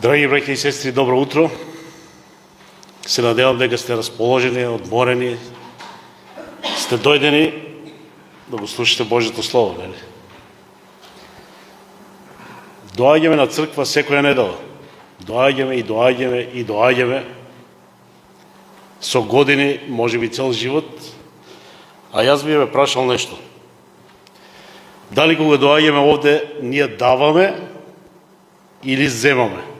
Драги браќа и сестри, добро утро. Се надевам дека сте расположени, одморени, сте дојдени да го слушате Божјото Слово, нели? Доаѓаме на црква секоја недела. Доаѓаме со години, може би цел живот. А јас би ме прашал нешто. Дали кога доаѓаме овде, ние даваме или земаме?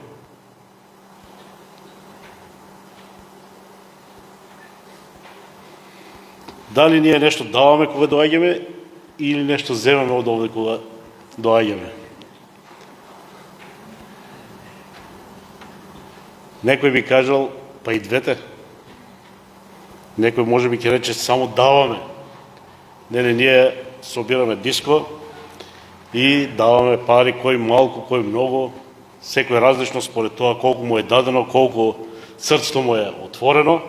Дали ние нешто даваме кога доаѓаме или нешто земаме од овде кога доаѓаме? Некој би кажал, па и двете. Некој може би ќе рече само даваме. Нели, ние собираме диско и даваме пари, кој малку, кој многу, секој различно според тоа колку му е дадено, колку срцето му е отворено.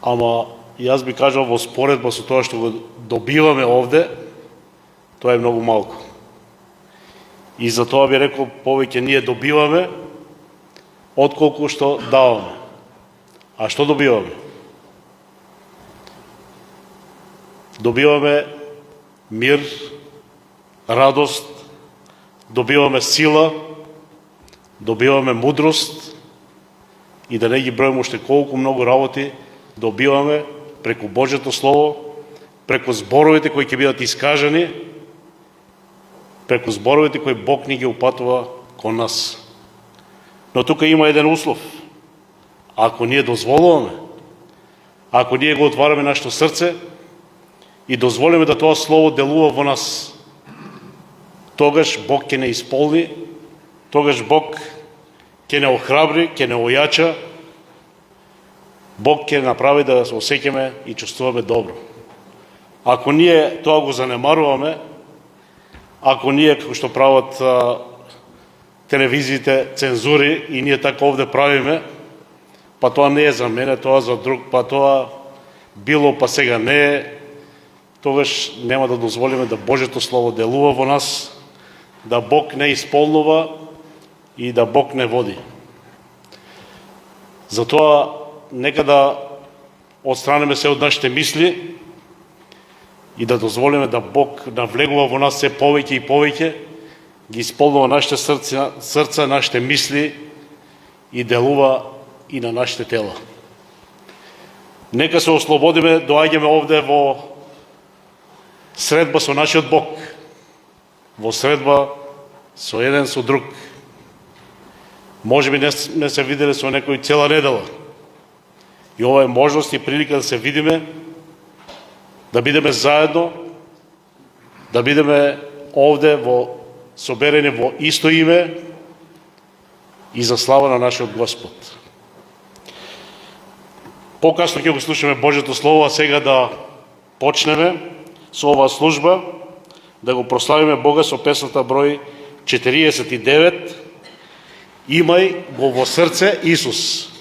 Ама јас би кажал во споредба со тоа што го добиваме овде, тоа е многу малку. И за тоа би рекол, повеќе ние добиваме отколку што даваме. А што добиваме? Добиваме мир, радост, добиваме сила, добиваме мудрост и да не ги бројам уште колку многу работи добиваме преку Божјото Слово, преку зборовите кои ќе бидат искажани, преку зборовите кои Бог ни ги упатува кон нас. Но тука има еден услов. Ако ние дозволуваме, ако ние го отвараме нашето срце и дозволиме да тоа Слово делува во нас, тогаш Бог ќе не исполни, тогаш Бог ќе не охрабри, ќе не ојача, Бог ќе направи да се осеќаме и чувствуваме добро. Ако ние тоа го занемаруваме, ако ние, како што прават телевизиите, цензури, и ние така овде правиме, па тоа не е за мене, тоа за друг, па тоа било, па сега не е, тогаш нема да дозволиме да Божјото Слово делува во нас, да Бог не исполнува и да Бог не води. Затоа нека да отстраниме се од нашите мисли и да дозволиме да Бог навлегува во нас се повеќе и повеќе, ги исполнува нашите срца, нашите мисли и делува и на нашите тела. Нека се ослободиме, доаѓаме овде во средба со нашиот Бог, во средба со еден со друг. Може би не се виделе со некој цела недела. И ова е можност и прилика да се видиме, да бидеме заедно, да бидеме овде соберени во исто име и за слава на нашиот Господ. Покасно ќе го слушаме Божјото Слово, а сега да почнеме со оваа служба, да го прославиме Бога со песната број 49, Имај го во срце Исус.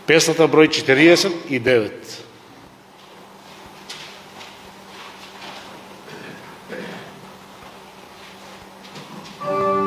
Песната број 49. Oh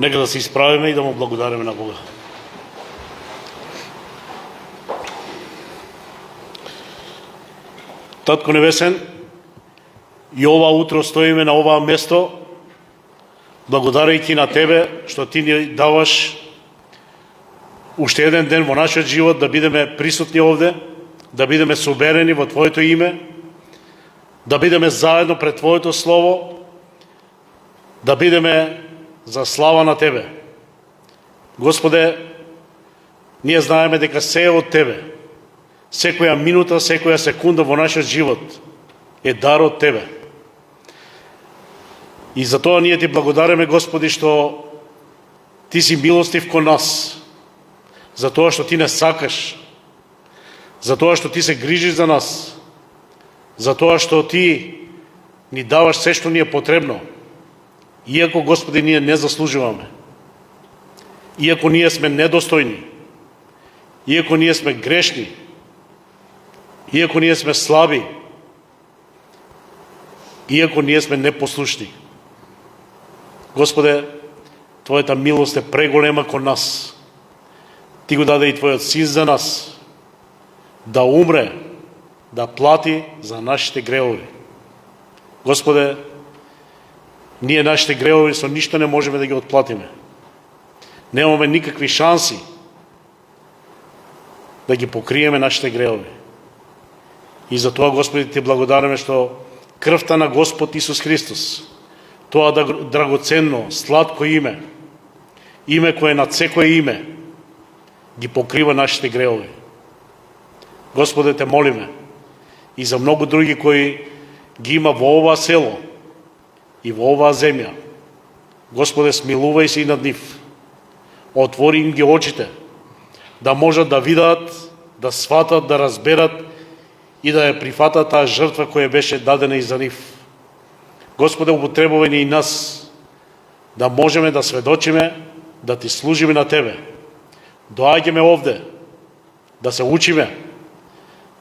Нека да се изправиме и да му благодариме на Бога. Татко Небесен, и ова утро стоиме на ова место, благодарајќи на Тебе, што Ти ни даваш уште еден ден во нашиот живот да бидеме присутни овде, да бидеме соберени во Твоето име, да бидеме заедно пред Твоето Слово, да бидеме за слава на Тебе. Господе, ние знаеме дека се е од Тебе. Секоја минута, секоја секунда во нашиот живот е дар од Тебе. И затоа ние Ти благодариме, Господи, што Ти си милостив кон нас, за тоа што Ти не сакаш, за тоа што Ти се грижиш за нас, за тоа што Ти ни даваш се што ни е потребно, иако, Господи, ние не заслужуваме, иако ние сме недостојни, иако ние сме грешни, иако ние сме слаби, иако ние сме непослушни. Господе, Твојата милост е преголема кон нас. Ти го даде и Твојот Син за нас, да умре, да плати за нашите гревови. Господе, ние нашите гревови со ништо не можеме да ги отплатиме. Немаме никакви шанси да ги покриеме нашите гревови. И за тоа, Господи, Ти благодариме што крвта на Господ Исус Христос, тоа драгоценно, сладко име, име кое над секое име, ги покрива нашите гревови. Господе, Те молиме и за многу други кои ги има во ова село и во оваа земја. Господе, смилувај се и над нив. Отвори им ги очите, да можат да видат, да сватат, да разберат и да ја прифатат таа жртва која беше дадена и за нив. Господе, употребувај ни и нас, да можеме да сведочиме, да Ти служиме на Тебе. Доаѓаме овде да се учиме,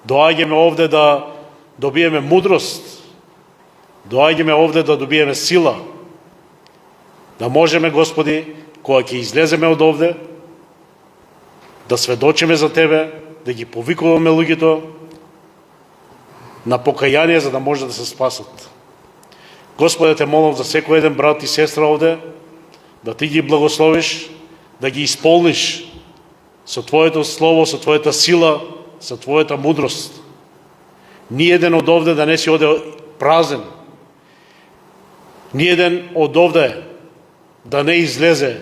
доаѓаме овде да добиеме мудрост, доаѓаме овде да добиеме сила, да можеме, Господи, кога ќе излеземе од овде, да сведочиме за Тебе, да ги повикуваме луѓето на покаяние, за да може да се спасат. Господе, Те молам за секој еден брат и сестра овде, да Ти ги благословиш, да ги исполниш со Твоето Слово, со Твојата сила, со Твојата мудрост. Ниеден од овде да не си оде празен. Ниеден од овде да не излезе,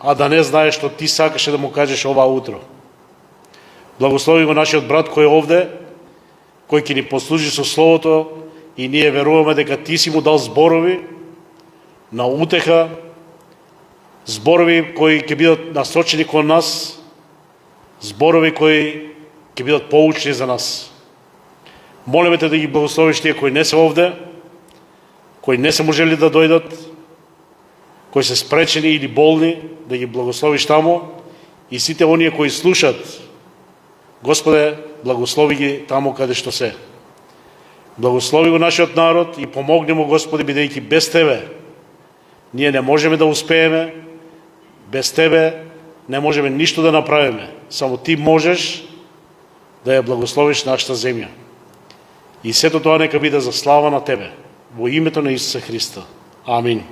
а да не знае што Ти сакаше да му кажеш ова утро. Благослови го нашиот брат кој е овде, кој ќе ни послужи со Словото, и ние веруваме дека Ти си му дал зборови на утеха, зборови кои ќе бидат насочени кон нас, зборови кои ќе бидат поучни за нас. Молиме Те да ги благословиш тие кои не се овде, кои не се можели да дојдат, кои се спречени или болни, да ги благословиш таму, и сите оние кои слушат. Господе, благослови ги таму каде што се. Благослови го нашиот народ и помогни му, Господи, бидејќи без Тебе ние не можеме да успееме, без Тебе не можеме ништо да направиме. Само Ти можеш да ја благословиш нашата земја. И сето тоа нека биде за слава на Тебе. Во името на Исуса Христа. Амин.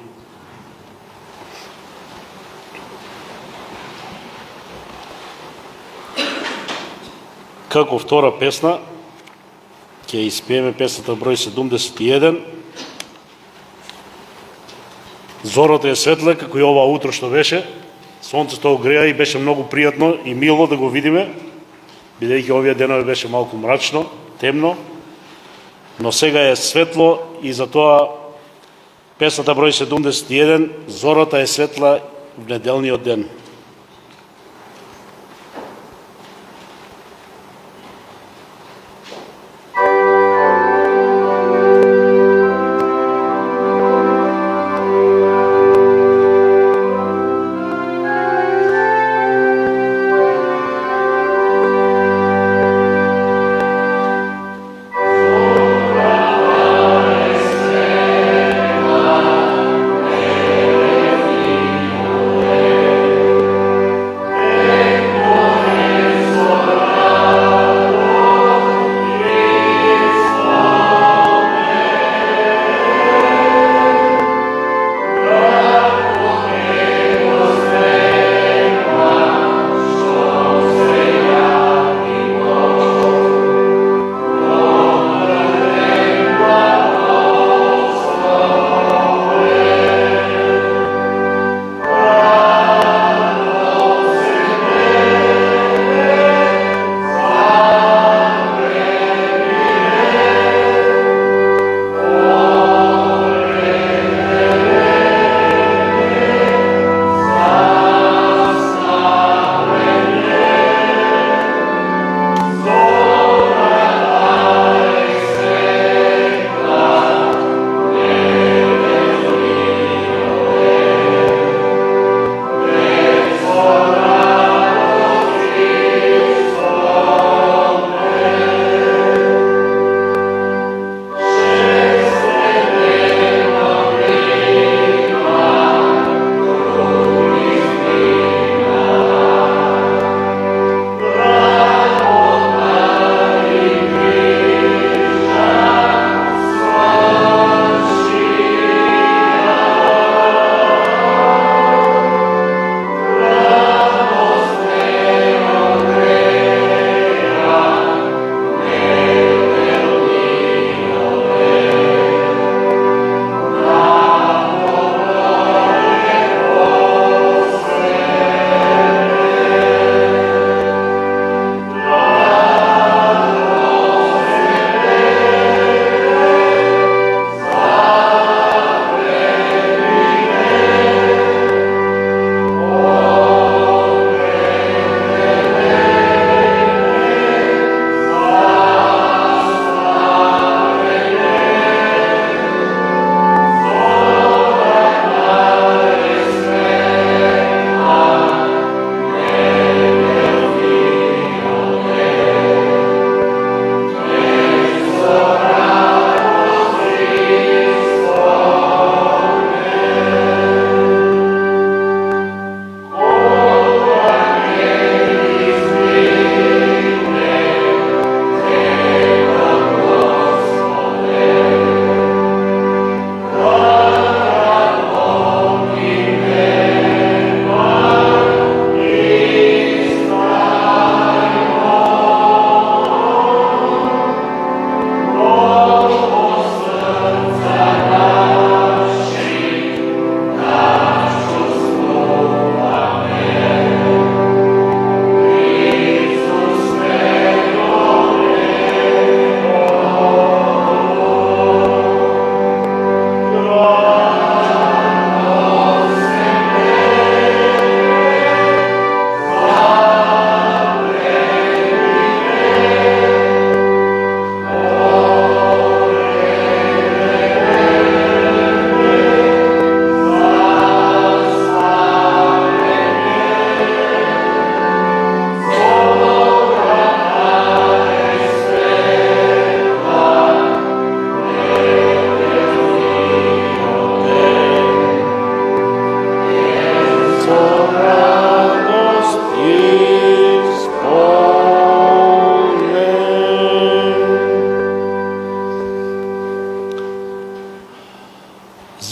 Како втора песна, ќе испееме песната број 71. Зората е светла, како и ова утро што беше. Сонцето огреа и беше многу пријатно и мило да го видиме, бидејќи овие денови беше малку мрачно, темно, но сега е светло и затоа песната број 71, Зората е светла в неделниот ден.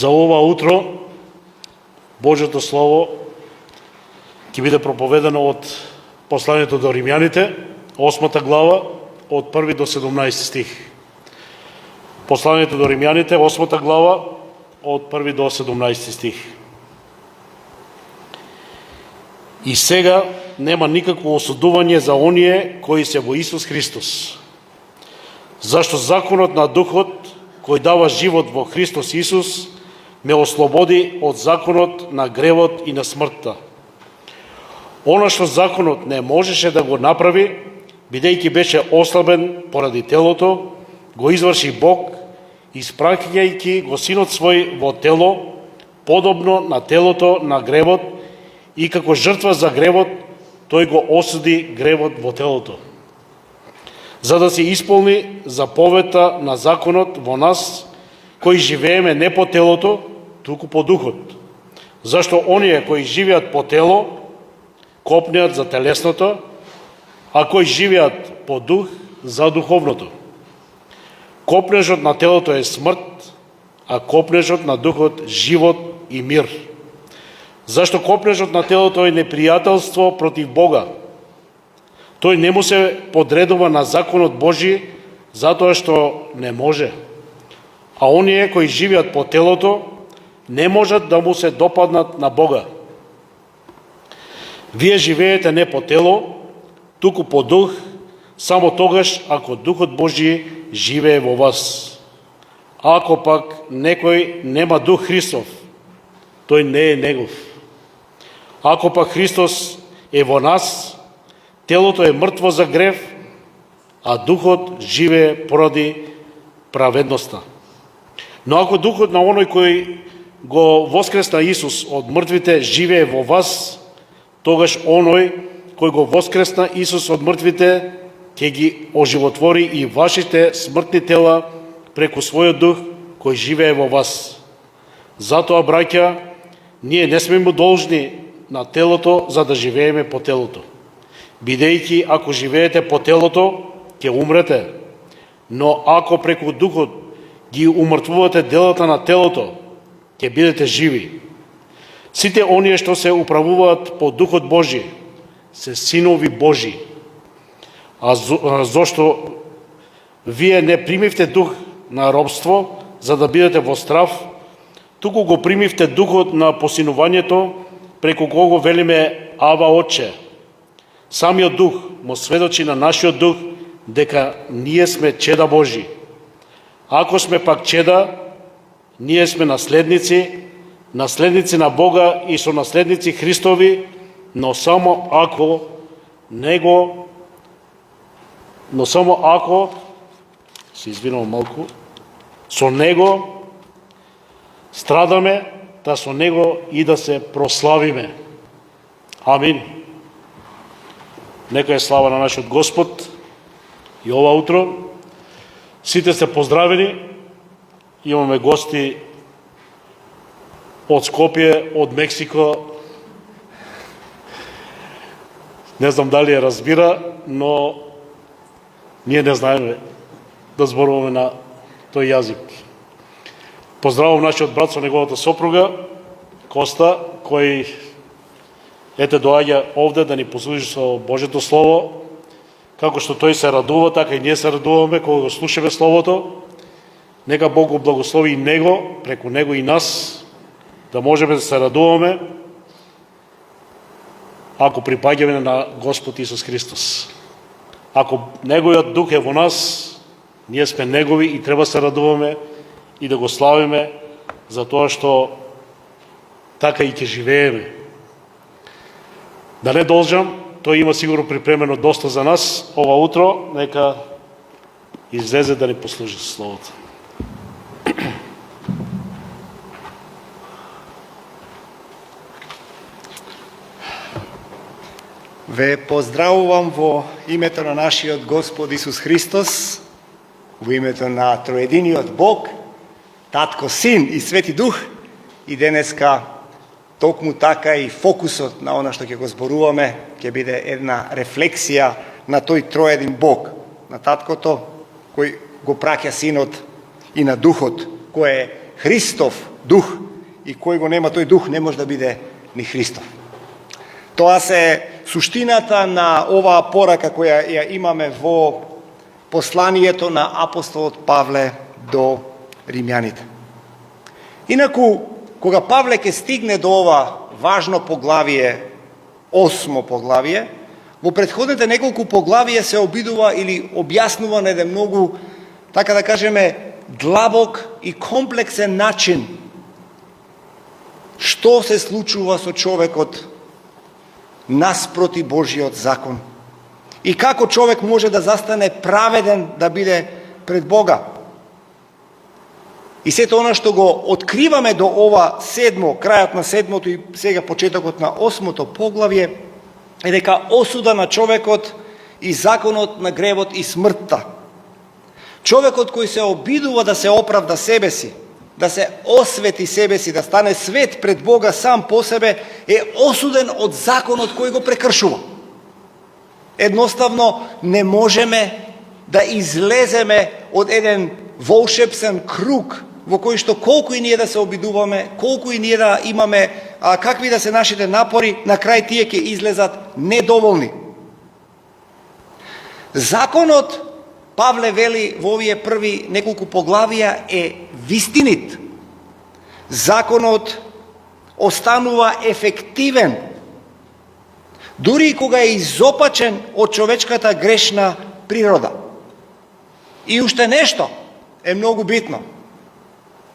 За ова утро Божјото Слово ќе биде проповедано од посланието до Римјаните, 8 глава, од 1 до 17 стих. Посланието до Римјаните, 8 глава, од 1 до 17 стих. И сега нема никакво осудување за оние кои се во Исус Христос. Зашто законот на Духот, кој дава живот во Христос Исус, ме ослободи од законот на гревот и на смртта. Она што законот не можеше да го направи, бидејќи беше ослабен поради телото, го изврши Бог, испраќајќи го Синот свој во тело, подобно на телото на гревот, и како жртва за гревот, тој го осуди гревот во телото. За да се исполни заповедта на законот во нас, кои живееме не по телото, туку по духот. Зашто оние кои живеат по тело, копнеат за телесното, а кои живеат по дух, за духовното. Копнежот на телото е смрт, а копнежот на духот живот и мир. Зашто копнежот на телото е непријателство против Бога. Тој не му се подредува на законот Божи, затоа што не може. А оние кои живеат по телото, не можат да му се допаднат на Бога. Вие живеете не по тело, туку по дух, само тогаш ако Духот Божи живее во вас. Ако пак некој нема Дух Христов, тој не е негов. Ако пак Христос е во нас, телото е мртво за грев, а Духот живее поради праведноста. Но ако Духот на оној кој го воскресна Исус од мртвите живее во вас, тогаш оној кој го воскресна Исус од мртвите ќе ги оживотвори и вашите смртни тела преку својот Дух кој живее во вас. Затоа, браќа, ние не сме му должни на телото за да живееме по телото. Бидејќи ако живеете по телото, ќе умрете, но ако преку Духот ги умртвувате делата на телото, ќе бидете живи. Сите оние што се управуваат по Духот Божи, се синови Божи. А зошто вие не примивте дух на робство, за да бидете во страв, туку го примивте духот на посинувањето, преку кого велиме Ава Отче. Самиот Дух му сведочи на нашиот дух дека ние сме чеда Божи. Ако сме пак чеда, ние сме наследници, наследници на Бога и сонаследници Христови, но само ако се извинувам малку, со Него страдаме, да со Него и да се прославиме. Амин. Нека е слава на нашиот Господ и ова утро. Сите сте поздравени. Имаме гости од Скопје, од Мексико. Не знам дали ја разбира, но ние не знаеме да зборуваме на тој јазик. Поздравувам нашиот брат со неговата сопруга, Коста, кој ете доаѓа овде да ни послужи со Божјото Слово. Како што тој се радува, така и ние се радуваме кога го слушаме Словото. Нека Бог го благослови и него, преку него и нас, да можеме да се радуваме ако припаѓаме на Господ Исус Христос. Ако Неговиот Дух е во нас, ние сме Негови и треба се радуваме и да го славиме за тоа што така и ќе живееме. Да не должам, тој има сигурно припремено доста за нас ова утро, нека излезе да ни послужи со Словото. Ве поздравувам во името на нашиот Господ Исус Христос, во името на Троединиот Бог, Татко, Син и Свети Дух, и денеска токму така и фокусот на она што ќе го зборуваме ќе биде една рефлексија на тој троедин Бог, на Таткото кој го праќа Синот и на Духот кој е Христов дух. И кој го нема тој дух не може да биде ни Христов. Тоа се суштината на оваа порака која ја имаме во посланието на апостолот Павле до римјаните. Инаку, кога Павле ќе стигне до ова важно поглавие, 8 поглавие, во претходните неколку поглавија се обидува или објаснува на еден многу, така да кажеме, длабок и комплексен начин што се случува со човекот наспроти Божиот закон и како човек може да застане праведен да биде пред Бога. И сето она што го откриваме до ова крајот на 7-то и сега почетокот на 8-то поглавје е дека осуда на човекот и законот на гревот и смртта. Човекот кој се обидува да се оправда себе си, да се освети себе си, да стане свет пред Бога сам по себе, е осуден од законот кој го прекршува. Едноставно не можеме да излеземе од еден волшебен круг во кој што колку и ние да се обидуваме, колку и ние да имаме, какви да се нашите напори, на крај тие ќе излезат недоволни. Законот, Павле вели во овие први неколку поглавија, е вистинит. Законот останува ефективен, дури и кога е изопачен од човечката грешна природа. И уште нешто е многу битно,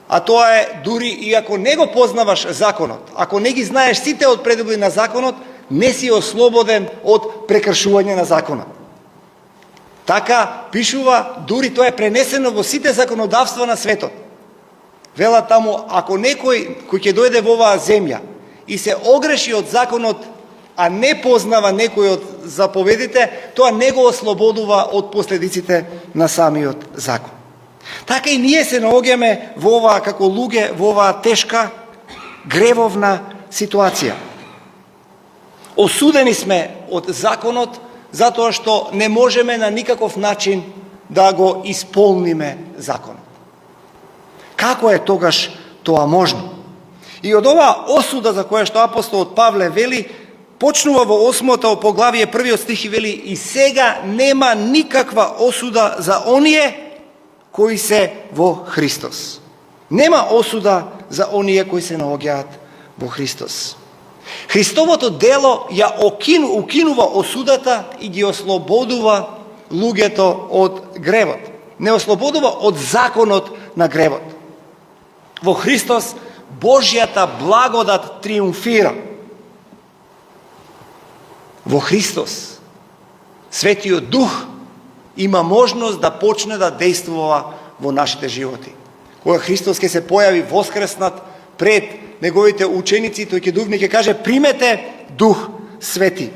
а тоа е, дури и ако не го познаваш законот, ако не ги знаеш сите одредби на законот, не си ослободен од прекршување на законот. Така пишува, дури тоа е пренесено во сите законодавства на светот. Вела таму, ако некој кој ќе дојде во оваа земја и се огреши од законот, а не познава некој од заповедите, тоа не го ослободува од последиците на самиот закон. Така и ние се наоѓаме во оваа како луѓе, во оваа тешка, гревовна ситуација. Осудени сме од законот, затоа што не можеме на никаков начин да го исполниме законот. Како е тогаш тоа можно? И од оваа осуда за која што апостолот Павле вели, почнува во 8-то поглавие, првиот стих и вели: и сега нема никаква осуда за оние кои се во Христос. Нема осуда за оние кои се наоѓаат во Христос. Христовото дело ја укинува осудата и ги ослободува луѓето од гревот. Не ослободува од законот на гревот. Во Христос Божјата благодат триумфира. Во Христос Светиот Дух има можност да почне да действува во нашите животи. Кога Христос ќе се појави воскреснат пред неговите ученици, тој ќе дувне и ќе каже: примете Дух Свети.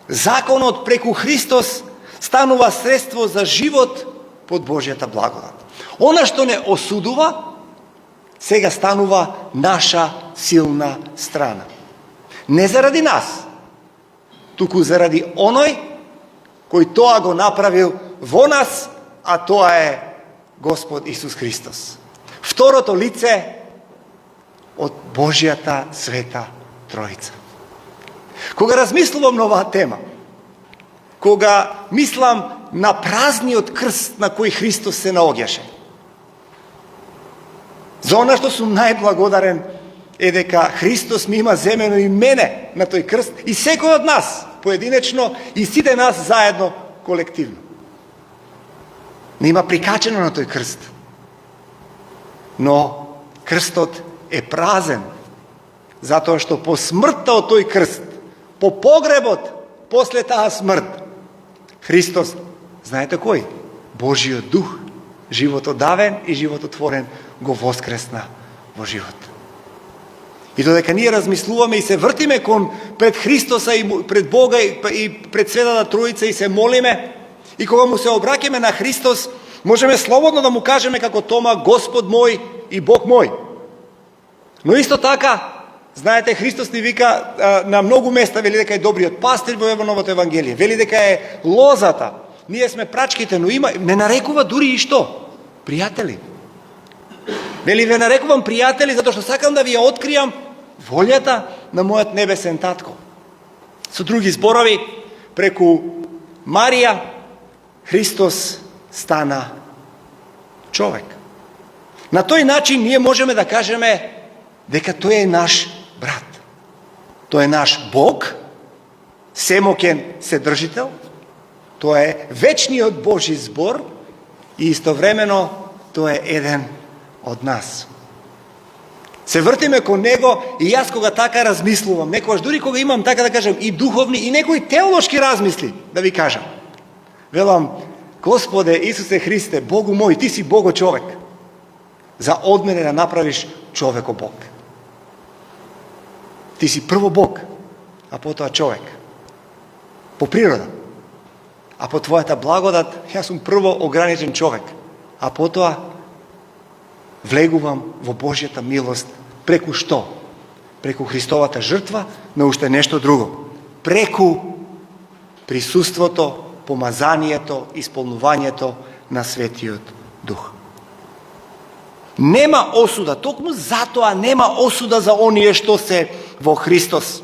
Законот преку Христос станува средство за живот под Божјата благодат. Она што не осудува, сега станува наша силна страна. Не заради нас, туку заради оној кој тоа го направил во нас, а тоа е Господ Исус Христос. Второто лице од Божјата света Троица. Кога размислувам на оваа тема, кога мислам на празниот крст на кој Христос се наоѓаше, за она што сум најблагодарен е дека Христос ми има земено и мене на тој крст и секој од нас поединечно и сите нас заедно колективно. Не има прикачено на тој крст. Но крстот е празен, затоа што по смртта од тој крст, по погребот после таа смрт, Христос, знаете кој? Божиот Дух, животодавен и живототворен, го воскресна во живот. И додека ние размислуваме и се вртиме кон пред Христоса и пред Бога и пред Светата Троица и се молиме, и кога му се обраќаме на Христос, можеме слободно да му кажеме како Тома: Господ мој и Бог мој. Но исто така, знаете, Христос ни вика на многу места, вели дека е добриот пастир во Новото Евангелие, вели дека е лозата, ние сме прачките, но има, не нарекува дури и што? Пријатели. Вели, ве нарекувам пријатели, затоа што сакам да ви ја откријам волјата на мојот небесен татко. Со други зборови, преку Марија, Христос стана човек. На тој начин ние можеме да кажеме дека тој е наш брат. Тој е наш Бог, семоќен Вседржител, тој е вечниот Божи збор и истовремено тој е еден од нас. Се вртиме кон него и јас кога така размислувам, некогаш дури кога имам така да кажем и духовни и некои теолошки размисли, да ви кажам. Велам, Господе Исусе Христе, Богу мој, ти си Бого човек. За од мене да направиш човеко Бог. Ти си прво Бог, а потоа човек. По природа. А по твојата благодат, јас сум прво ограничен човек, а потоа влегувам во Божјата милост преку што? Преку Христовата жртва, но уште нешто друго. Преку присуството, помазанието, исполнувањето на Светиот Дух. Нема осуда, токму затоа нема осуда за оние што се во Христос.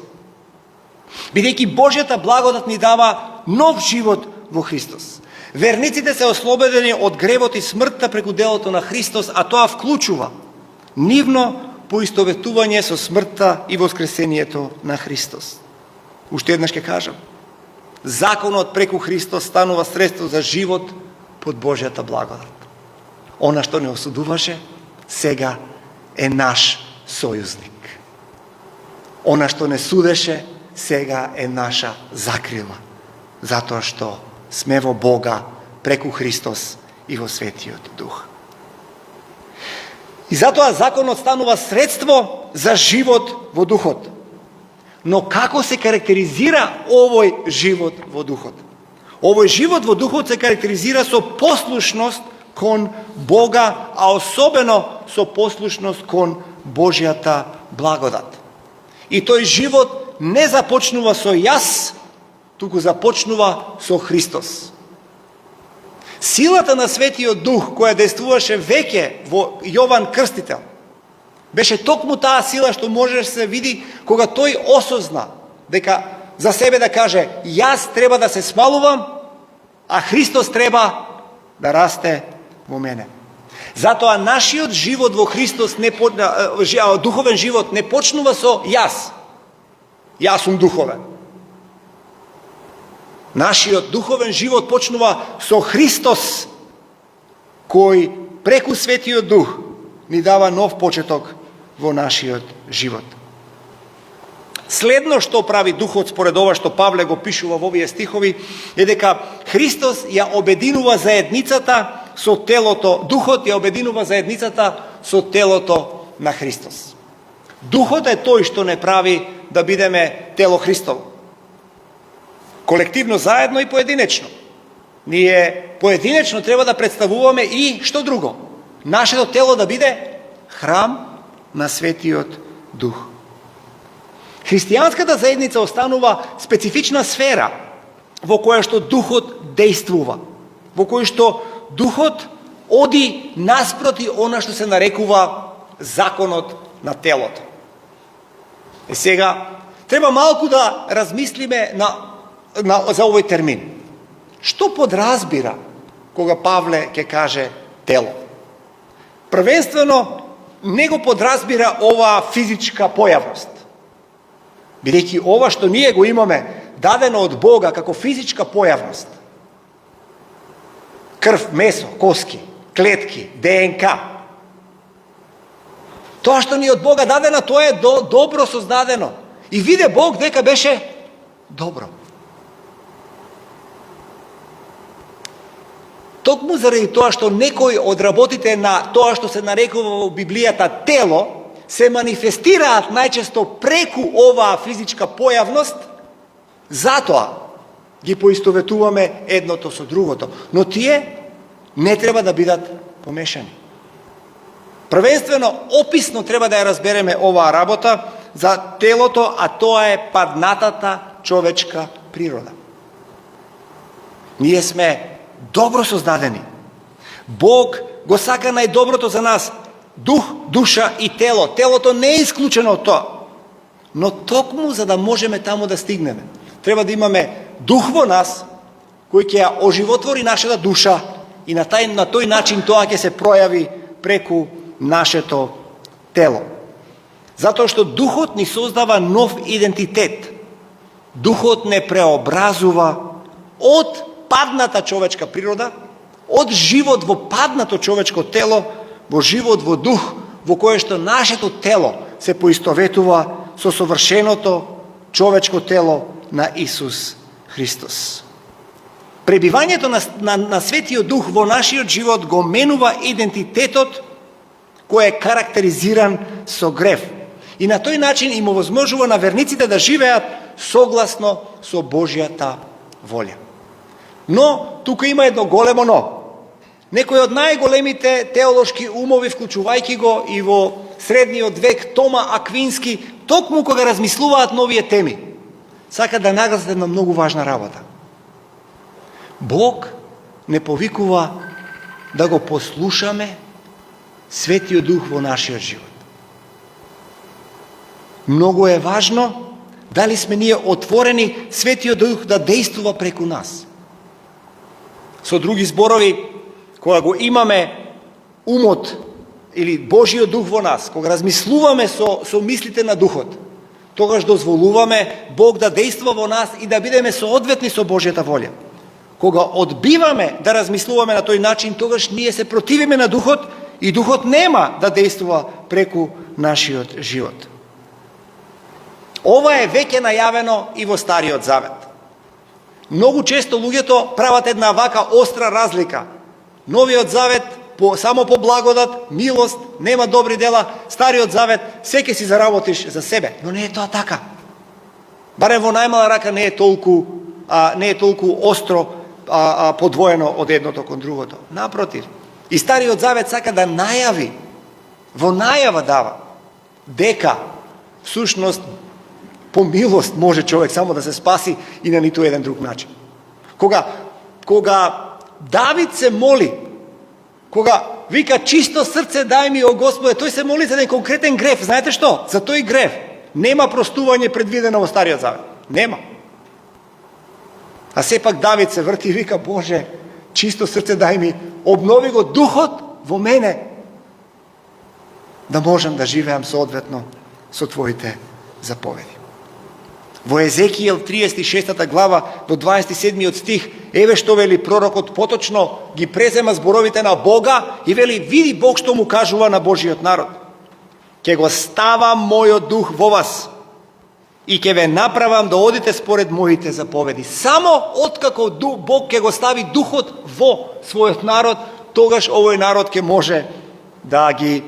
Бидејќи Божјата благодат ни дава нов живот во Христос. Верниците се ослободени од гревот и смртта преку делото на Христос, а тоа вклучува нивно поистоветување со смртта и воскресението на Христос. Уште еднаш ќе кажам. Законот преку Христос станува средство за живот под Божјата благодат. Она што не осудуваше, сега е наш сојузник. Она што не судеше, сега е наша закрила. Затоа што сме во Бога преку Христос и во Светиот Дух. И затоа законот станува средство за живот во Духот. Но како се карактеризира овој живот во Духот? Овој живот во Духот се карактеризира со послушност кон Бога, а особено со послушност кон Божјата благодат. И тој живот не започнува со јас, туку започнува со Христос. Силата на Светиот Дух, која действуваше веќе во Јован Крстител, беше токму таа сила што може да се види кога тој осозна дека за себе да каже јас треба да се смалувам, а Христос треба да расте во мене. Затоа нашиот живот во Христос духовен живот не почнува со јас. Јас сум духовен. Нашиот духовен живот почнува со Христос, кој преку Светиот Дух ни дава нов почеток во нашиот живот. Следно што прави Духот според ова што Павле го пишува во овие стихови е дека Христос ја обединува заедницата со телото, Духот ја обединува заедницата со телото на Христос. Духот е тој што не прави да бидеме тело Христово. Колективно заедно и поединечно. Ние поединечно треба да представуваме и што друго? Нашето тело да биде храм на Светиот Дух. Христијанската заедница останува специфична сфера во која што Духот действува, во која што Духот оди наспроти она што се нарекува законот на телото. И сега треба малку да размислиме за овој термин. Што подразбира кога Павле ќе каже тело? Првенствено не го подразбира оваа физичка појавност. Бидејќи ова што ние го имаме дадено од Бога како физичка појавност, крв, месо, коски, клетки, ДНК, тоа што ни од Бога дадено, тоа е добро создадено. И виде Бог дека беше добро. Токму заради тоа што некои од работите на тоа што се нарекува во Библијата тело, се манифестираат најчесто преку оваа физичка појавност, затоа ги поистоветуваме едното со другото. Но тие не треба да бидат помешани. Првенствено, описно треба да ја разбереме оваа работа за телото, а тоа е паднатата човечка природа. Ние сме добро создадени. Бог го сака најдоброто за нас. дух, душа и тело. Телото не е исклучено од тоа. Но токму за да можеме таму да стигнеме, треба да имаме дух во нас, кој ќе ја оживотвори нашата душа и на тој начин тоа ќе се пројави преку нашето тело. Затоа што духот ни создава нов идентитет. Духот не преобразува од падната човечка природа, од живот во паднато човечко тело, во живот во дух, во кое што нашето тело се поистоветува со совршеното човечко тело на Исус Христос. Пребивањето на Светиот Дух во нашиот живот го менува идентитетот кој е карактеризиран со грев. И на тој начин им овозможува на верниците да живеат согласно со Божјата волја. Но, тука има едно големо но. Некој од најголемите теолошки умови, вклучувајќи го и во средниот век, Тома Аквински, токму кога размислуваат на овие теми, сака да нагласат една многу важна работа. Бог не повикува да го послушаме Светиот Дух во нашиот живот. Многу е важно дали сме ние отворени Светиот Дух да действува преку нас. Со други зборови, кога го имаме умот или Божиот Дух во нас, кога размислуваме со мислите на Духот, тогаш дозволуваме Бог да действува во нас и да бидеме соодветни со Божјата волја. Кога одбиваме да размислуваме на тој начин, тогаш ние се противиме на Духот и Духот нема да действува преку нашиот живот. Ова е веќе најавено и во Стариот Завет. Многу често луѓето прават една вака остра разлика. Новиот Завет само по благодат, милост, нема добри дела. Стариот Завет секој си заработиш за себе, но не е тоа така. Барем во најмала рака не е толку остро подвоено од едното кон другото. Напротив, и Стариот Завет сака да најави, во најава дава, дека всушност по милост може човек само да се спаси и на ниту еден друг начин. Кога Давид се моли, кога вика чисто срце дај ми, о Господе, тој се моли за еден конкретен греф. Знаете што? За тој греф нема простување предвидено во Стариот Завет. Нема. А сепак Давид се врти и вика, Боже, чисто срце дај ми, обнови го духот во мене, да можам да живеам соодветно со Твоите заповеди. Во Езекијел 36 глава до 27 стих, еве што вели пророкот, поточно ги презема зборовите на Бога и вели, види Бог што му кажува на Божиот народ. Ке го ставам мојот дух во вас и ке ве направам да одите според моите заповеди. Само откако Бог ке го стави духот во својот народ, тогаш овој народ ке може да ги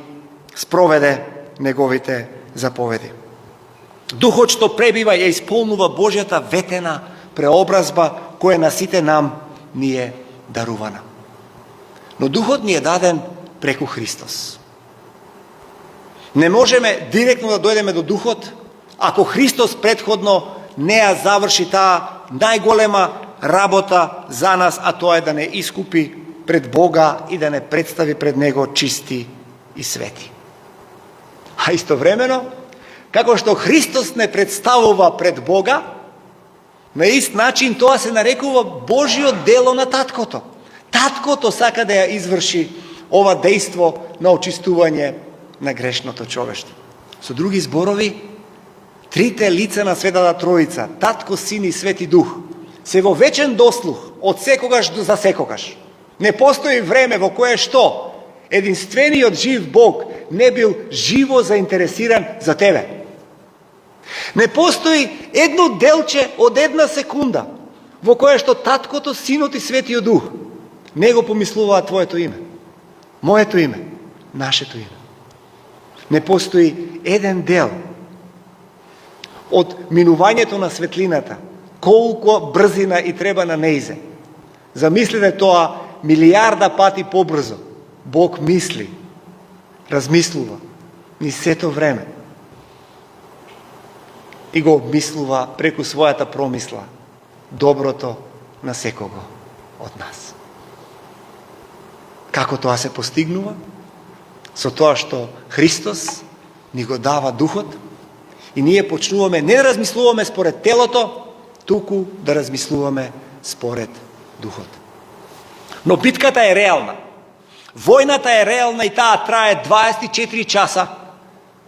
спроведе неговите заповеди. Духот што пребива ја исполнува Божјата ветена преобразба која на сите нам ни е дарувана. Но Духот ни е даден преку Христос. Не можеме директно да дојдеме до Духот ако Христос претходно не ја заврши таа најголема работа за нас, а тоа е да не искупи пред Бога и да не представи пред Него чисти и свети. А истовремено, како што Христос не представува пред Бога, на ист начин тоа се нарекува Божјо дело на Таткото. Таткото сака да ја изврши ова дејство на очистување на грешното човештво. Со други зборови, трите лица на Светата Троица, Татко, Син и Свети Дух, се во вечен дослух од секогаш до за секогаш. Не постои време во кое што единствениот жив Бог не бил живо заинтересиран за тебе. Не постои едно делче од една секунда во кое што Таткото, Синот и Светиот Дух не го помислуваат твоето име, моето име, нашето име. Не постои еден дел од минувањето на светлината, колку брзина и треба на неизе. Замислете тоа милиарда пати побрзо. Бог мисли, размислува ни сето време и го обмислува преку својата промисла доброто на секого од нас. Како тоа се постигнува? со тоа што Христос ни го дава духот и ние почнуваме не да размислуваме според телото, туку да размислуваме според духот. Но битката е реална. Војната е реална и таа трае 24 часа,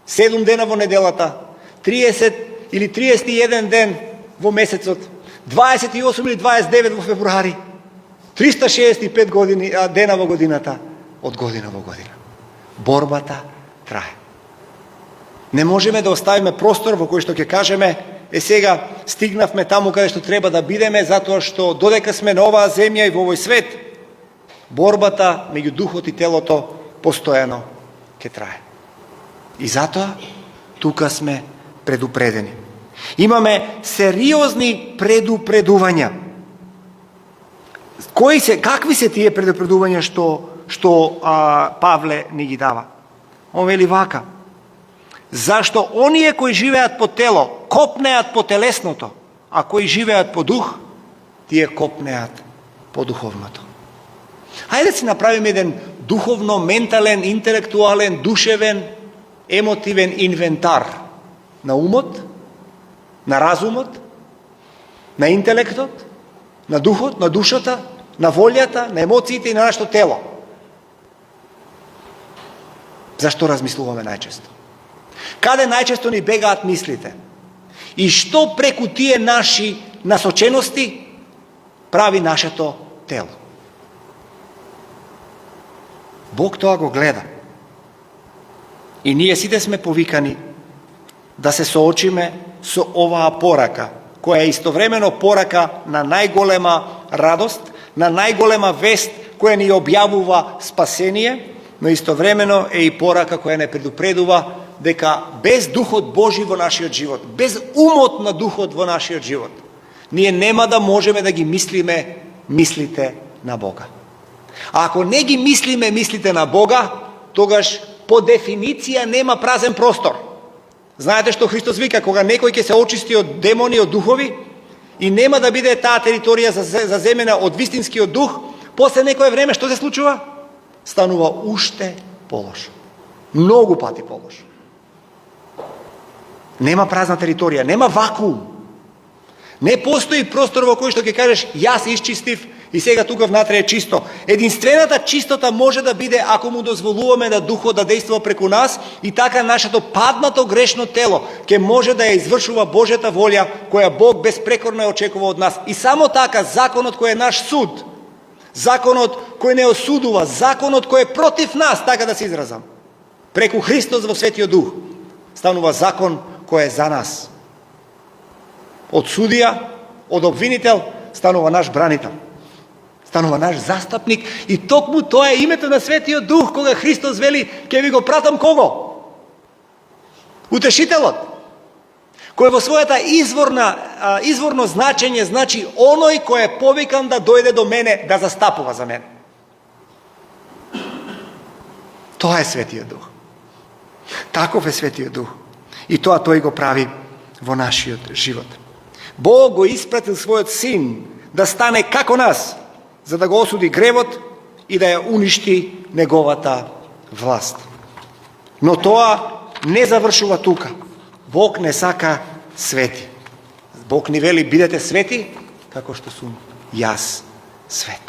7 дена во неделата, 30 или 31 ден во месецот, 28 или 29 во февруари, 365 дена во годината, од година во година. Борбата трае. Не можеме да оставиме простор во кој што ќе кажеме, сега стигнавме таму каде што треба да бидеме, затоа што додека сме на оваа земја и во овој свет, борбата меѓу духот и телото постојано ќе трае. И затоа тука сме предупредени. Имаме сериозни предупредувања. Какви се тие предупредувања што Павле ни ги дава? Он вели вака: зашто оние кои живеат по тело копнеат по телесното, а кои живеат по дух, тие копнеат по духовното. Хајде да си направиме еден духовно, ментален, интелектуален, душевен, емотивен инвентар на умот, на разумот, на интелектот, на духот, на душата, на волјата, на емоциите и на нашето тело. Зашто размислуваме најчесто? Каде најчесто ни бегаат мислите? И што преку тие наши насочености прави нашето тело? Бог тоа го гледа. И ние сите сме повикани да се соочиме со оваа порака, која е истовремено порака на најголема радост, на најголема вест која ни објавува спасение, но истовремено е и порака која не предупредува дека без Духот Божи во нашиот живот, без умот на Духот во нашиот живот, ние нема да можеме да ги мислиме мислите на Бога. А ако не ги мислиме мислите на Бога, тогаш по дефиниција нема празен простор. Знаете што Христос вика, кога некој ќе се очисти од демони, од духови, и нема да биде таа територија заземена од вистинскиот дух, после некое време што се случува? Станува уште полошо. Многу пати полошо. Нема празна територија, нема вакуум. Не постои простор во кој што ќе кажеш јас исчистив и сега тука внатре е чисто. Единствената чистота може да биде ако му дозволуваме да Духот да действува преку нас и така нашето паднато грешно тело ќе може да ја извршува Божјата волја која Бог безпрекорно ја очекува од нас. И само така законот кој е наш суд, законот кој не осудува, законот кој е против нас, така да се изразам, преку Христос во Светиот Дух, станува закон кој е за нас. Од судија, од обвинител, станува наш бранител. Станува наш застапник и токму тоа е името на Светиот Дух, кога Христос вели, ќе ви го пратам кого? Утешителот, кој во својата изворно значење значи оној кој е повикан да дојде до мене, да застапува за мене. Тоа е Светиот Дух. Таков е Светиот Дух. И тоа тој го прави во нашиот живот. Бог го испратил својот син да стане како нас, за да го осуди гревот и да ја уништи неговата власт. Но тоа не завршува тука. Бог не сака свети. Бог ни вели бидете свети, како што сум јас свет.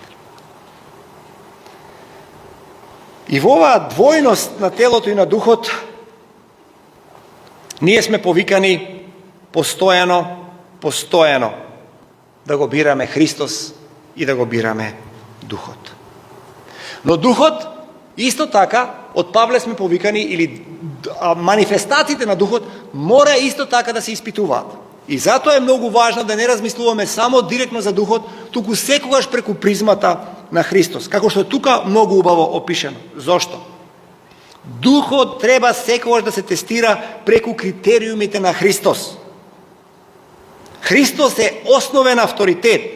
И во оваа двојност на телото и на духот, ние сме повикани постојано да го бираме Христос и да го бираме Духот. Но Духот, исто така, од Павле сме повикани, или манифестациите на Духот, мора исто така да се испитуваат. И затоа е многу важно да не размислуваме само директно за Духот, туку секогаш преку призмата на Христос. Како што тука многу убаво опишено. Зошто? Духот треба секогаш да се тестира преку критериумите на Христос. Христос е основен авторитет.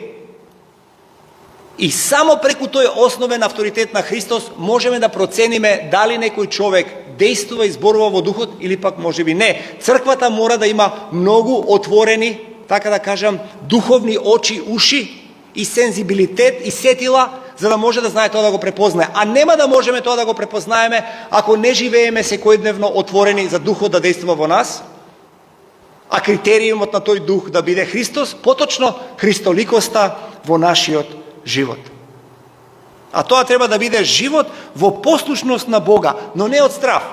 И само преку тој основен авторитет на Христос можеме да процениме дали некој човек действува и зборува во Духот или пак можеби не. Црквата мора да има многу отворени, така да кажам, духовни очи, уши и сензибилитет и сетила, за да може да знае тоа да го препознае. А нема да можеме тоа да го препознаеме ако не живееме секојдневно отворени за Духот да действува во нас, а критериумот на тој Дух да биде Христос, поточно христоликоста во нашиот живот. А тоа треба да биде живот во послушност на Бога, но не од страф.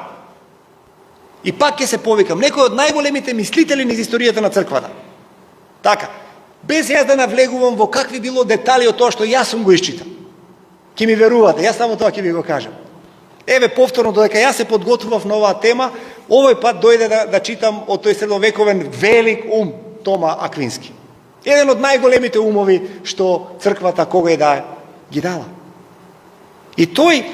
И пак ќе се повикам, некој од најголемите мислители низ историјата на црквата. Така, без јас да навлегувам во какви било детали од тоа што јас сум го исчитал. Ќе ми верувате, јас само тоа ќе ви го кажам. Еве повторно, додека јас се подготвував на оваа тема, овој пат дојде да читам од тој средновековен велик ум, Тома Аквински. Еден од најголемите умови што црквата кога да ги дала. И тој,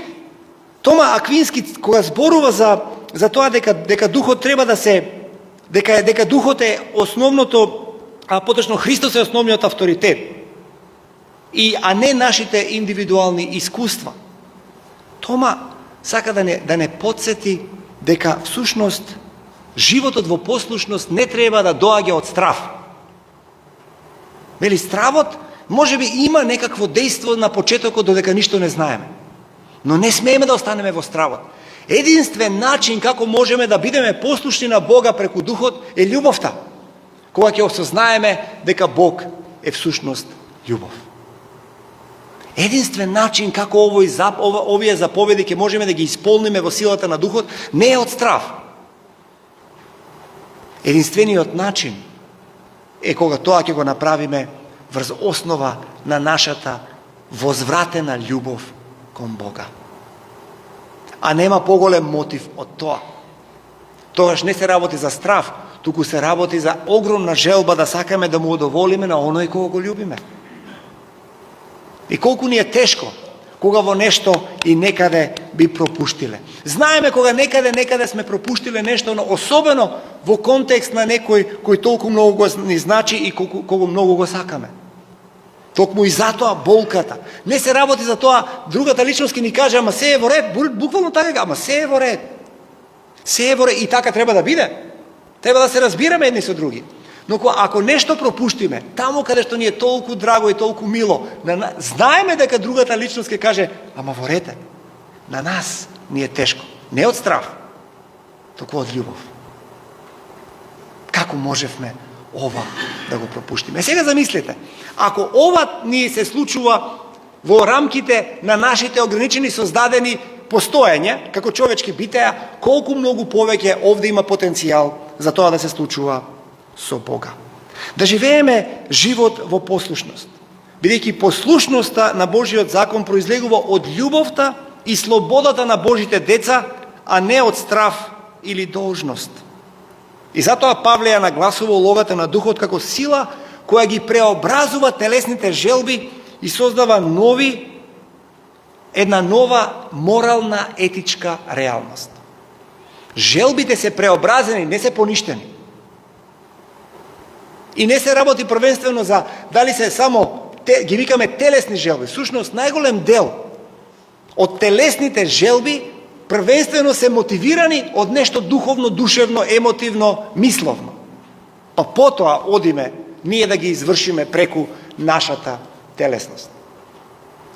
Тома Аквински, кога зборува за тоа дека Духот треба да се, дека Духот е основното, а поточно Христос е основниот авторитет, а не нашите индивидуални искуства. Тома сака да не подсети дека всушност животот во послушност не треба да доаѓа од страв. Вели, стравот може би има некакво дејство на почетокот додека ништо не знаеме. Но не смееме да останеме во стравот. Единствен начин како можеме да бидеме послушни на Бога преку Духот е љубовта. Кога ќе осознаеме дека Бог е всушност љубов. Единствен начин како овие заповеди ќе можеме да ги исполниме во силата на Духот не е од страв. Единствениот начин е кога тоа ќе го направиме врз основа на нашата возвратена љубов кон Бога. А нема поголем мотив од тоа. Тогаш не се работи за страв, туку се работи за огромна желба да сакаме да му удоволиме на оној кого го љубиме. И колку ни е тешко кога во нешто и некаде би пропуштиле. Знаеме кога некаде сме пропуштиле нешто, но особено во контекст на некој кој толку многу го ни значи и кога многу го сакаме. Токму и затоа болката. Не се работи за тоа другата личност ќе ни каже, ама се е во ред, буквално така, ама се е во ред. Се е во ред и така треба да биде. Треба да се разбираме едни со други. Но ако нешто пропуштиме, таму каде што ни е толку драго и толку мило, знаеме дека другата личност ќе каже, ама во ред е. На нас ни е тешко. Не од страв, туку од љубов. Како можевме ова да го пропуштиме? Сега замислете, ако ова ни се случува во рамките на нашите ограничени создадени постоење, како човечки битеја, колку многу повеќе овде има потенцијал за тоа да се случува со Бога. Да живееме живот во послушност, бидејќи послушноста на Божиот закон произлегува од љубовта и слободата на Божите деца, а не од страв или должност. И затоа Павле ја нагласува улогата на Духот како сила која ги преобразува телесните желби и создава една нова морална етичка реалност. Желбите се преобразени, не се поништени. И не се работи првенствено за дали се само, ги викаме телесни желби. Всушност, најголем дел од телесните желби првенствено се мотивирани од нешто духовно, душевно, емотивно, мисловно. Па потоа одиме ние да ги извршиме преку нашата телесност.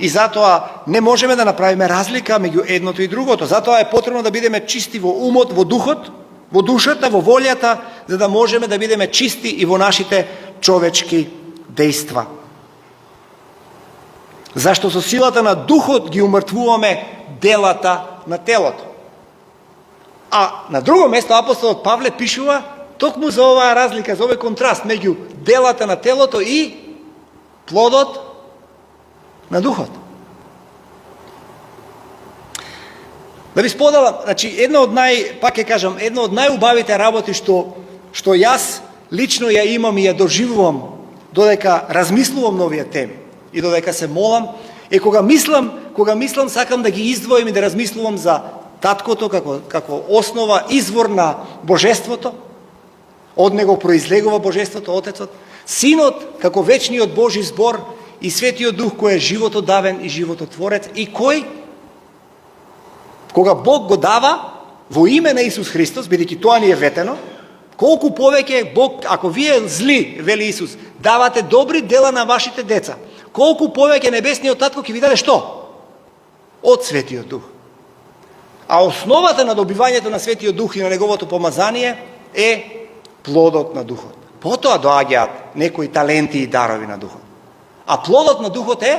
И затоа не можеме да направиме разлика меѓу едното и другото. Затоа е потребно да бидеме чисти во умот, во духот, во душата, во волјата, за да можеме да бидеме чисти и во нашите човечки дејства. Зашто со силата на духот ги умртвуваме делата на телото. А на друго место апостолот Павле пишува токму за оваа разлика, за овој контраст меѓу делата на телото и плодот на духот. Да ви споделам, значи една од најубавите работи што јас лично ја имам и ја доживувам додека размислувам на овие теми и додека се молам, е кога мислам сакам да ги издвоим и да размислувам за таткото како основа, извор на божеството. Од него произлегува божеството, Отецот, Синот како вечниот Божи збор и Светиот Дух кој е животодавен и живототворец и кој кога Бог го дава во име на Исус Христос, бидејќи тоа ни е ветено, колку повеќе Бог, ако вие зли, вели Исус, давате добри дела на вашите деца, колку повеќе небесниот татко ќе ви даде што? Од Светиот Дух. А основата на добивањето на Светиот Дух и на неговото помазание е плодот на Духот. Потоа доаѓаат некои таленти и дарови на Духот. А плодот на Духот е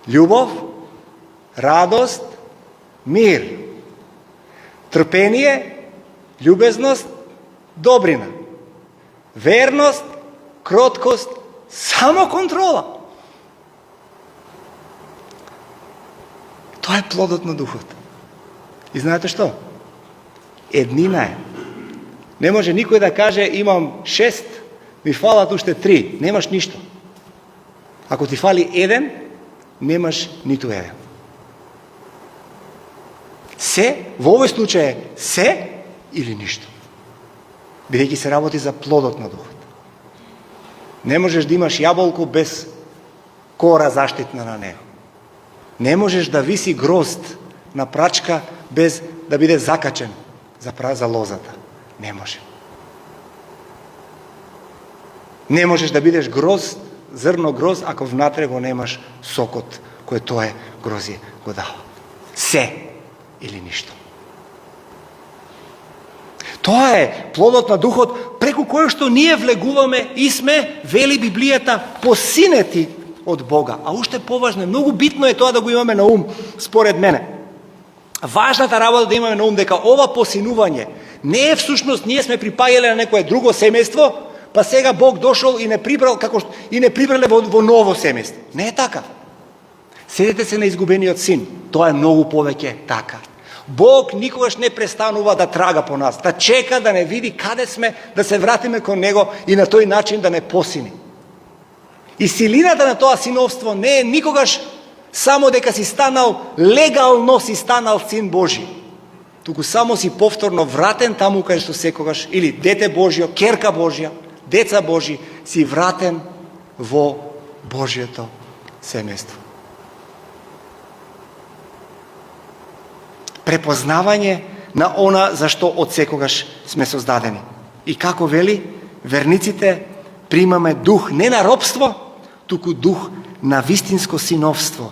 љубов, радост, мир, трпение, љубезност, добрина, верност, кроткост, самоконтрола. Тоа е плодот на Духот. И знаете што? Еднина е. Не може никој да каже имам 6, ми фалат уште 3. Немаш ништо. Ако ти фали 1, немаш ниту 1. Се, во овој случај е се или ништо. Бидејќи се работи за плодот на Духот. Не можеш да имаш јаболко без кора заштитна на него. Не можеш да виси грозд на прачка без да биде закачен за лозата. Не може. Не можеш да бидеш грозд, зрно грозд, ако внатре го немаш сокот, кој тоа грозје го дава. Се или ништо. Тоа е плодот на Духот, преку кој што ние влегуваме и сме, вели Библијата, посинети од Бога. А уште поважно, многу битно е тоа да го имаме на ум, според мене. Важната работа да имаме на ум дека ова посинување не е всушност ние сме припаѓале на некое друго семејство, па сега Бог дошол и не прибрал и не прибрале во ново семејство. Не е така. Седете се на изгубениот син. Тоа е многу повеќе така. Бог никогаш не престанува да трага по нас, да чека да не види каде сме, да се вратиме кон него и на тој начин да не посини. И силината на тоа синовство не е никогаш само дека си станал, легално си станал син Божи. Туку само си повторно вратен таму кај што секогаш, или дете Божјо, керка Божја, деца Божи, си вратен во Божјето семејство. Препознавање на она за што од секогаш сме создадени. И како вели, верниците примаме дух не на робство, туку дух на вистинско синовство.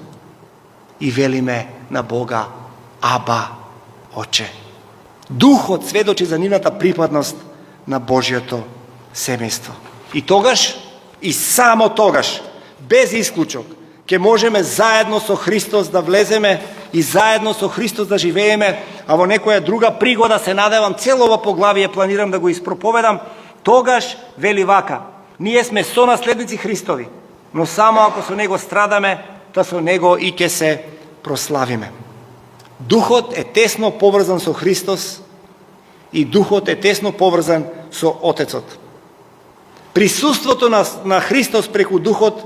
И велиме на Бога, Аба, Оче. Духот сведочи за нивната припадност на Божјото семејство. И тогаш, и само тогаш, без исклучок, ќе можеме заедно со Христос да влеземе и заедно со Христос да живееме, а во некоја друга пригода се надевам, целово поглавие планирам да го испроповедам, тогаш вели вака, ние сме сонаследници Христови, но само ако со Него страдаме, та со Него и ќе се прославиме. Духот е тесно поврзан со Христос и Духот е тесно поврзан со Отецот. Присуството на Христос преку Духот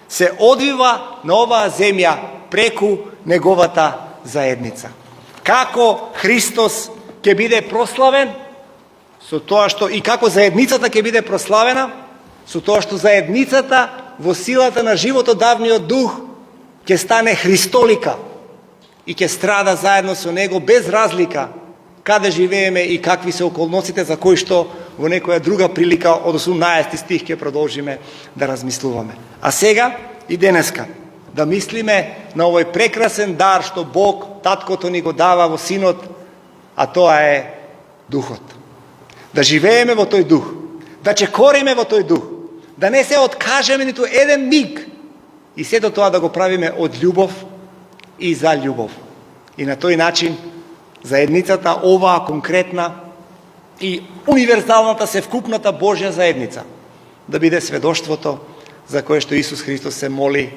се одвива на оваа земја преку неговата заедница. Како Христос ќе биде прославен? Со тоа што и како заедницата ќе биде прославена? Со тоа што заедницата во силата на животодавниот Дух ќе стане Христолика и ќе страда заедно со Него без разлика каде живееме и какви се околностите за кои што во некоја друга прилика од 18 стих ќе продолжиме да размислуваме. А сега и денеска да мислиме на овој прекрасен дар што Бог, Таткото ни го дава во Синот, а тоа е Духот. Да живееме во тој Дух, да чекориме во тој Дух, да не се откажеме ниту еден миг и сето тоа да го правиме од љубов и за љубов. И на тој начин заедницата, оваа конкретна и универзалната севкупната Божја заедница да биде сведоштвото за кое што Исус Христос се моли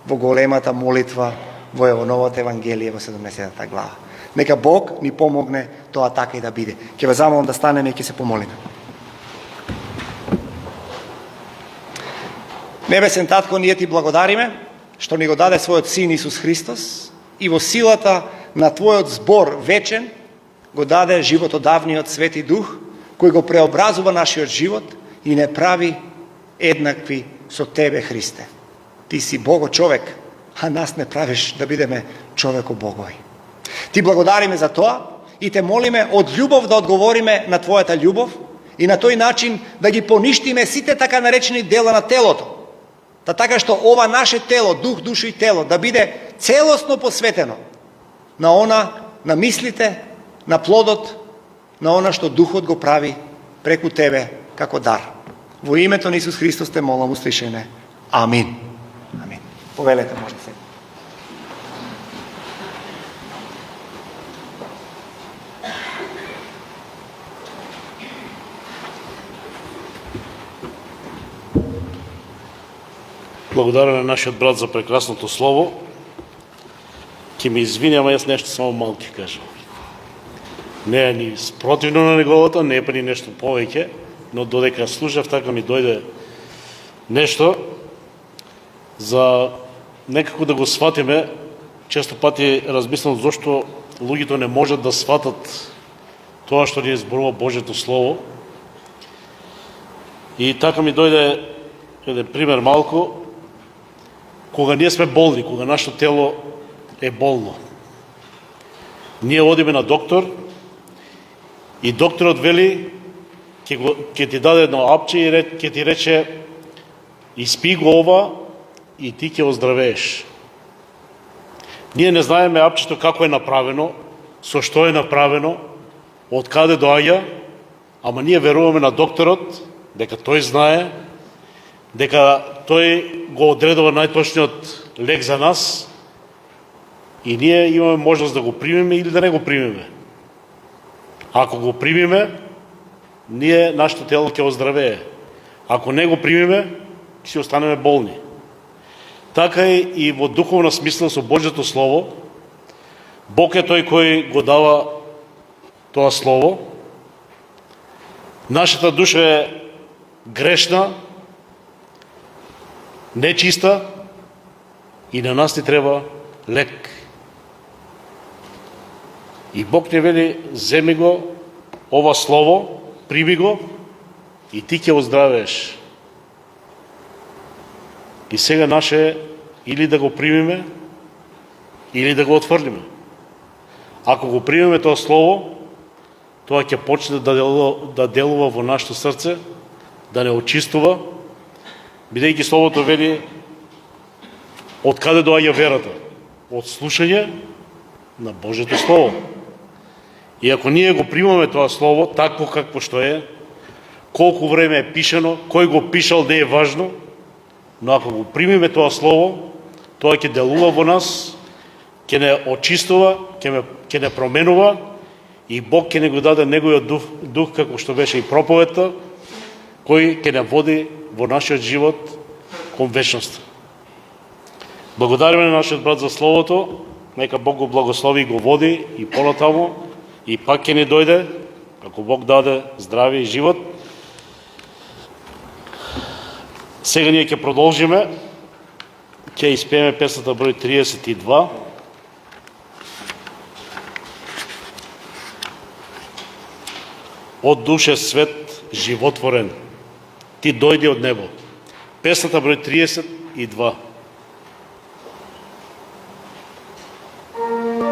во големата молитва во новото Евангелие во 17-та глава. Нека Бог ни помогне тоа така и да биде. Ќе ве замолам да станеме и ќе се помолиме. Небесен Татко, ние ти благодариме што ни го даде својот Син Исус Христос и во силата на Твојот збор вечен го даде животодавниот Свети Дух, кој го преобразува нашиот живот и не прави еднакви со Тебе, Христе. Ти си Бого човек, а нас не правиш да бидеме човеко богови. Ти благодариме за тоа и те молиме од љубов да одговориме на Твојата љубов и на тој начин да ги поништиме сите така наречени дела на телото. Да така што ова наше тело, дух, душа и тело, да биде целосно посветено на мислите, на плодот, на она што Духот го прави преку тебе како дар. Во името на Исус Христос те молам, услишај ме. Амин. Амин. Повелете, може да се. Благодаря на нашиот брат за прекрасното слово. Ке ми извини, ама јас нешто само малки кажам. Не е ни спротивно на неговото, не е па ни нешто повеќе, но додека слушав, така ми дојде нешто за некако да го сватиме. Често пати размислам зашто луѓето не можат да сватат тоа што ни зборува Божјето Слово. И така ми дојде еден пример малку, кога ние сме болни, кога нашето тело е болно. Ние одиме на доктор и докторот вели, ќе ти даде едно апче и ќе ти рече испи го ова и ти ќе оздравееш. Ние не знаеме апчето како е направено, со што е направено, од каде доаѓа, ама ние веруваме на докторот, дека тој знае, дека тој го одредува најточниот лек за нас и ние имаме можност да го примеме или да не го примеме. Ако го примеме, нашето тело ќе оздравее. Ако не го примеме, ќе си останеме болни. Така и во духовна смисла со Божјото Слово, Бог е тој кој го дава тоа Слово. Нашата душа е грешна, нечиста и на нас ни треба лек. И Бог не вели, земи го, ова Слово, прими го и ти ќе оздравееш. И сега наше или да го примиме, или да го отфрлиме. Ако го примеме тоа Слово, тоа ќе почне да делува во нашето срце, да не очистува, бидејќи Словото вели од каде доаѓа верата? Од слушање на Божјето Слово. И ако ние го примаме тоа Слово, такво какво што е, колку време е пишано, кој го пишал не е важно, но ако го примиме тоа Слово, тоа ќе делува во нас, ќе не очистува, ќе не променува и Бог ќе не го даде неговиот дух како што беше и проповедта, кој ќе не води во нашиот живот кон вечноста. Благодариме на нашиот брат за Словото, нека Бог го благослови и го води и понатаму, и пак ќе ни дојде, ако Бог даде здраве и живот. Сега ние ќе продолжиме, ќе испееме песната број 32. Од душе свет животворен, ти дојди од небо. Песната број 32. Oh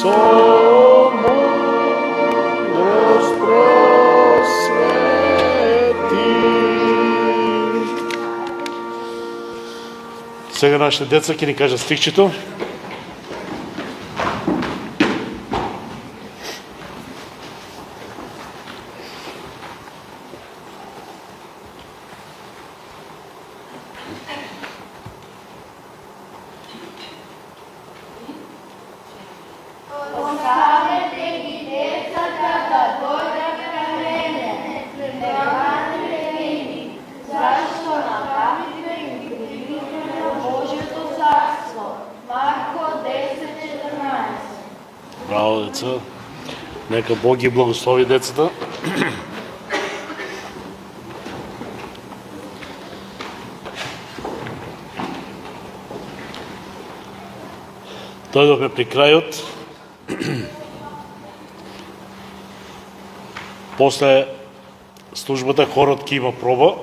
Сега нашите деца ќе ни кажат стихчето. Браво, деца. Нека Бог ги благослови децата. Дојдохме при крајот. После службата хорот ќе има проба.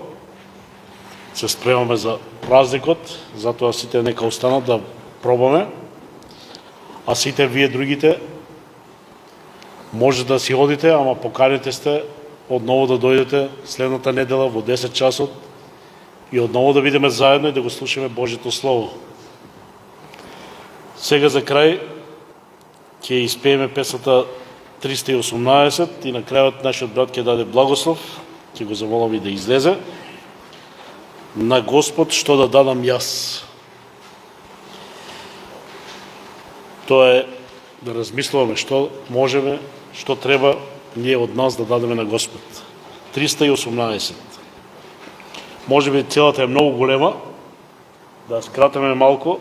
Се спремаме за празникот, затоа сите нека останат да пробаме. А сите вие другите може да си одите, ама поканите сте одново да дојдете следната недела во 10 часот и одново да бидеме заедно и да го слушаме Божјето Слово. Сега за крај ќе испееме песната 318 и на крајот нашиот брат ќе даде благослов, ќе го замолам и да излезе. На Господ што да дадам јас. Тоа е да размислуваме што можеме, што треба ние од нас да дадеме на Господ. 318. Може би целата е многу голема, да скратаме малку.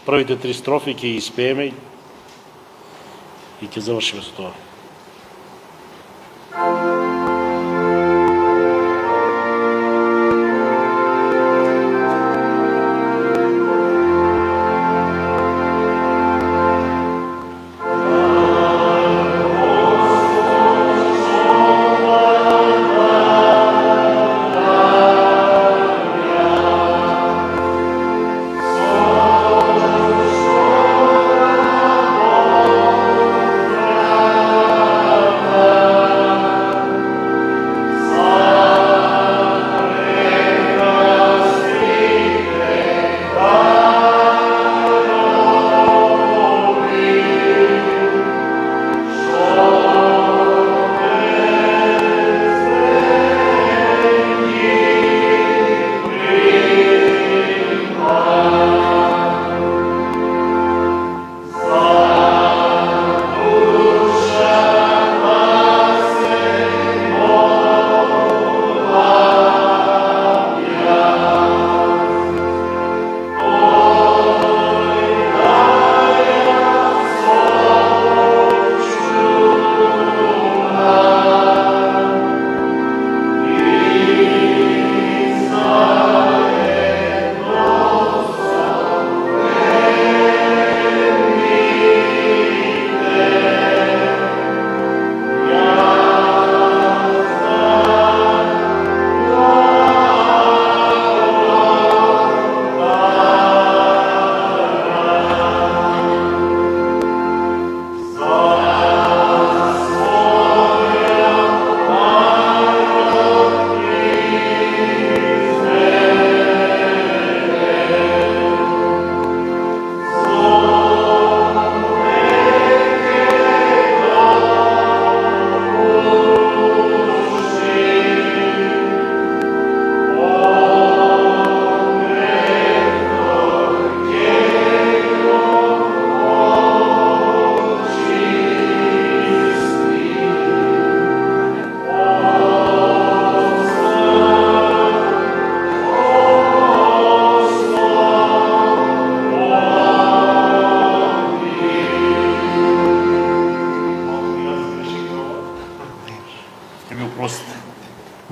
Првите 3 строфи ќе испееме и ќе завршиме со тоа.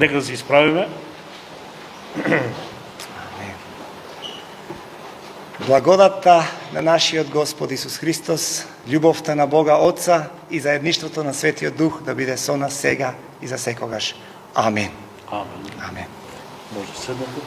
Нека да се изправиме. Благодатта на нашиот Господ Исус Христос, љубовта на Бога Отца и заедништвото на Светиот Дух да биде со нас сега и за секогаш. Амин. Амин. Амин. Може седнете.